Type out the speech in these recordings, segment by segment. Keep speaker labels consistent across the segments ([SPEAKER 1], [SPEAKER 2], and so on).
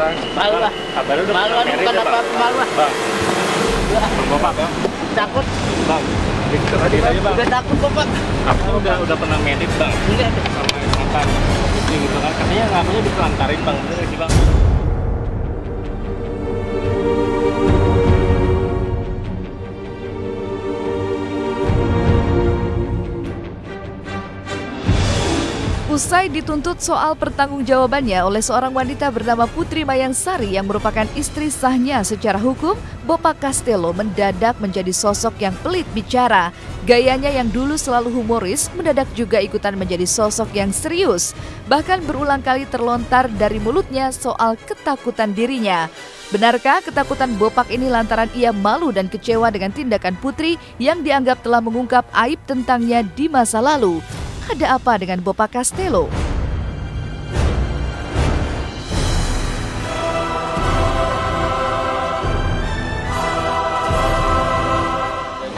[SPEAKER 1] Bang.
[SPEAKER 2] Malu lah.
[SPEAKER 1] Kabar udah
[SPEAKER 2] Malu
[SPEAKER 1] pernah married
[SPEAKER 2] bukan
[SPEAKER 1] ya, Bang?
[SPEAKER 2] apa-apa, malu lah.
[SPEAKER 1] Bang. Bang Bopak ya?
[SPEAKER 2] Takut,
[SPEAKER 1] Bang. Tadi aja, Bang.
[SPEAKER 2] udah takut Bapak.
[SPEAKER 1] Aku udah pernah medit, Bang.
[SPEAKER 2] Enggak.
[SPEAKER 1] Sama mantan istri gitu kan. Katanya ngakunya ditelantarin, Bang. Bener nggak sih, Bang?
[SPEAKER 3] Usai dituntut soal pertanggungjawabannya oleh seorang wanita bernama Putri Mayangsari yang merupakan istri sahnya secara hukum, Bopak Castello mendadak menjadi sosok yang pelit bicara. Gayanya yang dulu selalu humoris mendadak juga ikutan menjadi sosok yang serius. Bahkan berulang kali terlontar dari mulutnya soal ketakutan dirinya. Benarkah ketakutan Bopak ini lantaran ia malu dan kecewa dengan tindakan Putri yang dianggap telah mengungkap aib tentangnya di masa lalu? Ada apa dengan Bopak Castello?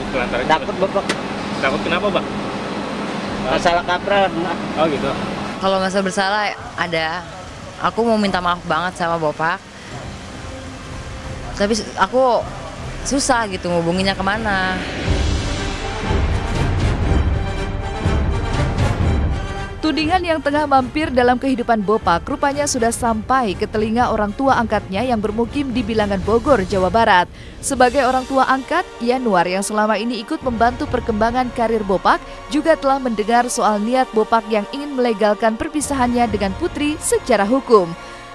[SPEAKER 1] Ditelantarin.
[SPEAKER 2] Takut Bapak.
[SPEAKER 1] Takut kenapa, Bang?
[SPEAKER 2] Masalah kapral.
[SPEAKER 1] Oh gitu.
[SPEAKER 4] Kalau nggak bersalah ada. Aku mau minta maaf banget sama Bopak. Tapi aku susah gitu ngubunginnya kemana.
[SPEAKER 3] Tudingan yang tengah mampir dalam kehidupan Bopak rupanya sudah sampai ke telinga orang tua angkatnya yang bermukim di Bilangan Bogor, Jawa Barat. Sebagai orang tua angkat, Yanuar yang selama ini ikut membantu perkembangan karir Bopak juga telah mendengar soal niat Bopak yang ingin melegalkan perpisahannya dengan Putri secara hukum.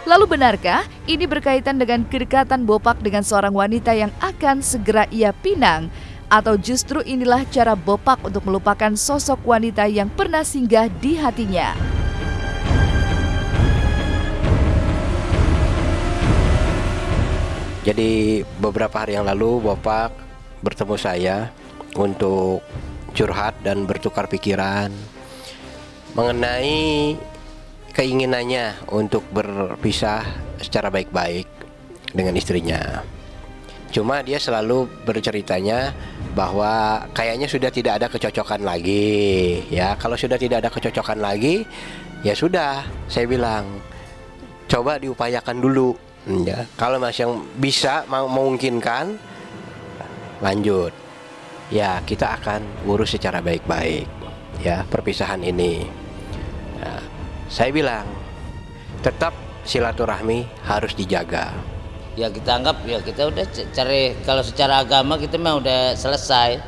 [SPEAKER 3] Lalu benarkah ini berkaitan dengan kedekatan Bopak dengan seorang wanita yang akan segera ia pinang? Atau justru inilah cara Bopak untuk melupakan sosok wanita yang pernah singgah di hatinya?
[SPEAKER 5] Jadi beberapa hari yang lalu Bopak bertemu saya untuk curhat dan bertukar pikiran mengenai keinginannya untuk berpisah secara baik-baik dengan istrinya. Cuma dia selalu berceritanya bahwa kayaknya sudah tidak ada kecocokan lagi. Ya, kalau sudah tidak ada kecocokan lagi, ya sudah, saya bilang coba diupayakan dulu. Ya, kalau masih yang bisa memungkinkan, lanjut. Ya, kita akan urus secara baik-baik. Ya, perpisahan ini. Ya, saya bilang tetap silaturahmi harus dijaga.
[SPEAKER 2] Ya kita anggap ya kita udah cari, kalau secara agama kita mah udah selesai.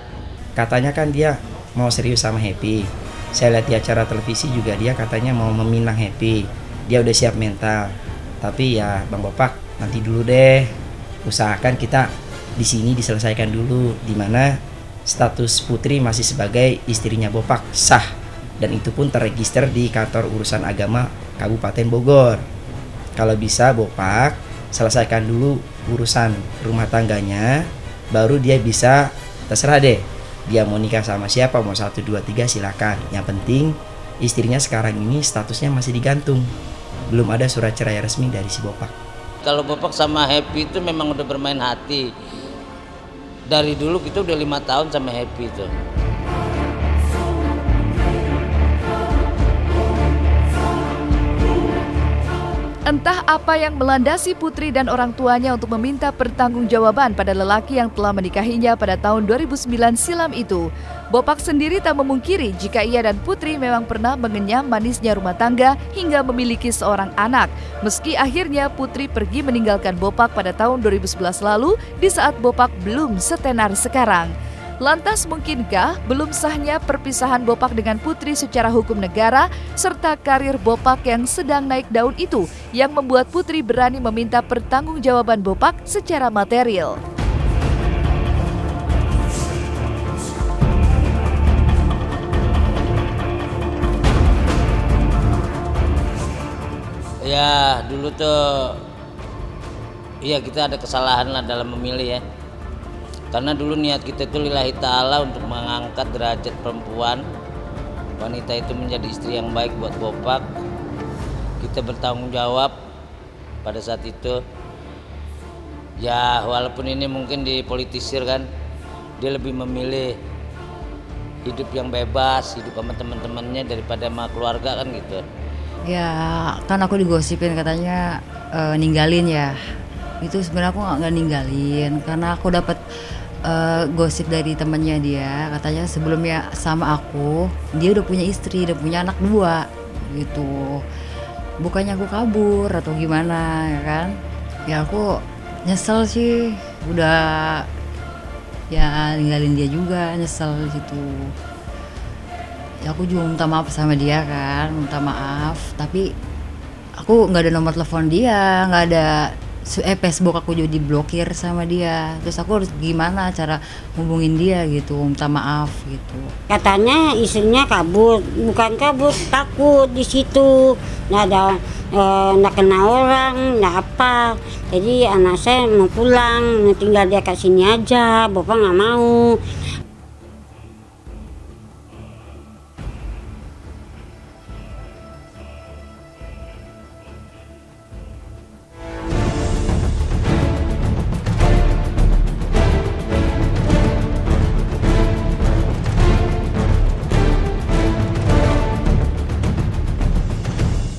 [SPEAKER 6] Katanya kan dia mau serius sama Happy. Saya lihat di acara televisi juga dia katanya mau meminang Happy. Dia udah siap mental. Tapi ya Bang Bopak nanti dulu deh. Usahakan kita di sini diselesaikan dulu, di mana status Putri masih sebagai istrinya Bopak sah, dan itu pun terregister di kantor urusan agama Kabupaten Bogor. Kalau bisa Bopak selesaikan dulu urusan rumah tangganya, baru dia bisa, terserah deh dia mau nikah sama siapa, mau 1, 2, 3 silakan. Yang penting istrinya sekarang ini statusnya masih digantung, belum ada surat cerai resmi dari si Bopak.
[SPEAKER 2] Kalau Bopak sama Happy itu memang udah bermain hati. Dari dulu kita udah 5 tahun sama Happy itu.
[SPEAKER 3] Entah apa yang melandasi Putri dan orang tuanya untuk meminta pertanggungjawaban pada lelaki yang telah menikahinya pada tahun 2009 silam itu. Bopak sendiri tak memungkiri jika ia dan Putri memang pernah mengenyam manisnya rumah tangga hingga memiliki seorang anak. Meski akhirnya Putri pergi meninggalkan Bopak pada tahun 2011 lalu di saat Bopak belum setenar sekarang. Lantas mungkinkah belum sahnya perpisahan Bopak dengan Putri secara hukum negara serta karir Bopak yang sedang naik daun itu yang membuat Putri berani meminta pertanggungjawaban Bopak secara material?
[SPEAKER 2] Ya dulu tuh, iya kita ada kesalahan lah dalam memilih ya. Karena dulu niat kita itu lillahi ta'ala untuk mengangkat derajat perempuan, wanita itu menjadi istri yang baik buat Bopak. Kita bertanggung jawab pada saat itu. Ya walaupun ini mungkin dipolitisir kan, dia lebih memilih hidup yang bebas, hidup sama teman-temannya daripada sama keluarga kan gitu.
[SPEAKER 4] Ya kan aku digosipin katanya ninggalin ya. Itu sebenarnya aku nggak ninggalin karena aku dapat gosip dari temannya dia, katanya sebelumnya sama aku dia udah punya istri, udah punya anak 2 gitu. Bukannya aku kabur atau gimana ya kan? Ya aku nyesel sih, udah ya ninggalin dia juga, nyesel gitu. Ya aku juga minta maaf sama dia kan, minta maaf. Tapi aku nggak ada nomor telepon dia, nggak ada Facebook aku juga diblokir sama dia. Terus aku harus gimana cara hubungin dia gitu, minta maaf gitu.
[SPEAKER 7] Katanya istrinya kabur, bukan kabur, takut di situ, nggak ada, nggak kenal orang, nggak apa. Jadi anak saya mau pulang, tinggal dia ke sini aja, bapak nggak mau.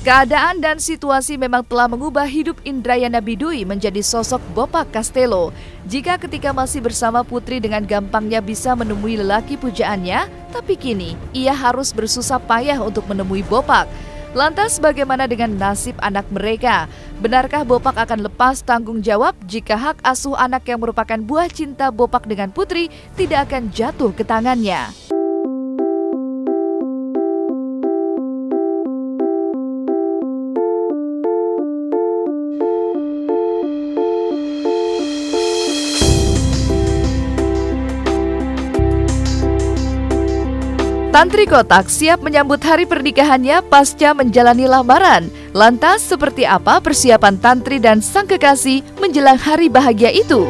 [SPEAKER 3] Keadaan dan situasi memang telah mengubah hidup Indrayana Bidui menjadi sosok Bopak Castello. Jika ketika masih bersama putri dengan gampangnya bisa menemui lelaki pujaannya, tapi kini ia harus bersusah payah untuk menemui Bopak. Lantas bagaimana dengan nasib anak mereka? Benarkah Bopak akan lepas tanggung jawab jika hak asuh anak yang merupakan buah cinta Bopak dengan putri tidak akan jatuh ke tangannya? Tantri Kotak siap menyambut hari pernikahannya pasca menjalani lamaran. Lantas seperti apa persiapan Tantri dan sang kekasih menjelang hari bahagia itu?